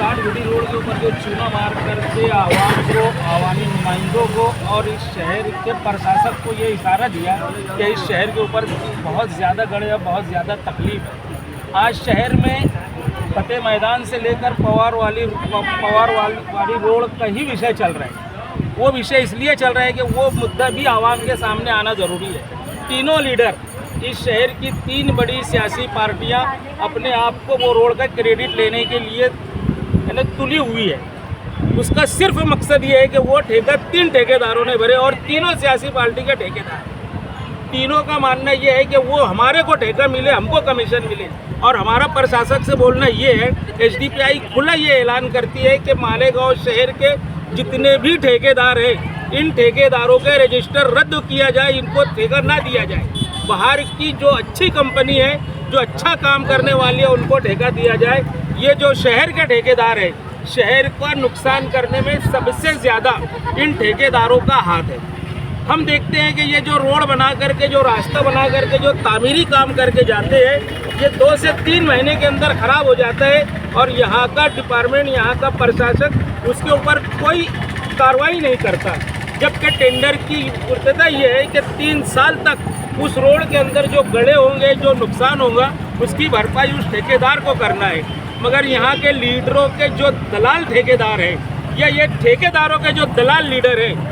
60 BD road के ऊपर जो चूना मार करके आवाम को, आवामी नुमाइंदों को और इस शहर के प्रशासक को ये इशारा दिया कि इस शहर के ऊपर बहुत ज़्यादा गड़े और बहुत ज़्यादा तकलीफ है। आज शहर में फतेह मैदान से लेकर पवार वाली रोड का ही विषय चल रहा है। वो विषय इसलिए चल रहा है कि वो मुद्दा भी आवाम के सामने आना ज़रूरी है। तीनों लीडर, इस शहर की 3 बड़ी सियासी पार्टियां अपने आप को वो रोड का क्रेडिट लेने के लिए तुली हुई है। उसका सिर्फ मकसद ये है कि वो ठेका 3 ठेकेदारों ने भरे और तीनों सियासी पार्टी के ठेकेदार। तीनों का मानना ये है कि वो हमारे को ठेका मिले, हमको कमीशन मिले। और हमारा प्रशासक से बोलना ये है, एसडीपीआई खुला ये ऐलान करती है कि मालेगांव शहर के जितने भी ठेकेदार हैं, इन ठेकेदारों के रजिस्टर रद्द किया जाए, इनको ठेका ना दिया जाए। बाहर की जो अच्छी कंपनी है, जो अच्छा काम करने वाली है, उनको ठेका दिया जाए। ये जो शहर के ठेकेदार है, शहर का नुकसान करने में सबसे ज़्यादा इन ठेकेदारों का हाथ है। हम देखते हैं कि ये जो रोड बना करके, जो रास्ता बना करके, जो तामीरी काम करके जाते हैं, ये 2 से 3 महीने के अंदर ख़राब हो जाता है और यहाँ का डिपार्टमेंट, यहाँ का प्रशासक उसके ऊपर कोई कार्रवाई नहीं करता। जबकि टेंडर की पूर्तता ये है कि 3 साल तक उस रोड के अंदर जो गड्ढे होंगे, जो नुकसान होगा, उसकी भरपाई उस ठेकेदार को करना है। मगर यहाँ के लीडरों के जो दलाल ठेकेदार हैं या ये ठेकेदारों के जो दलाल लीडर हैं,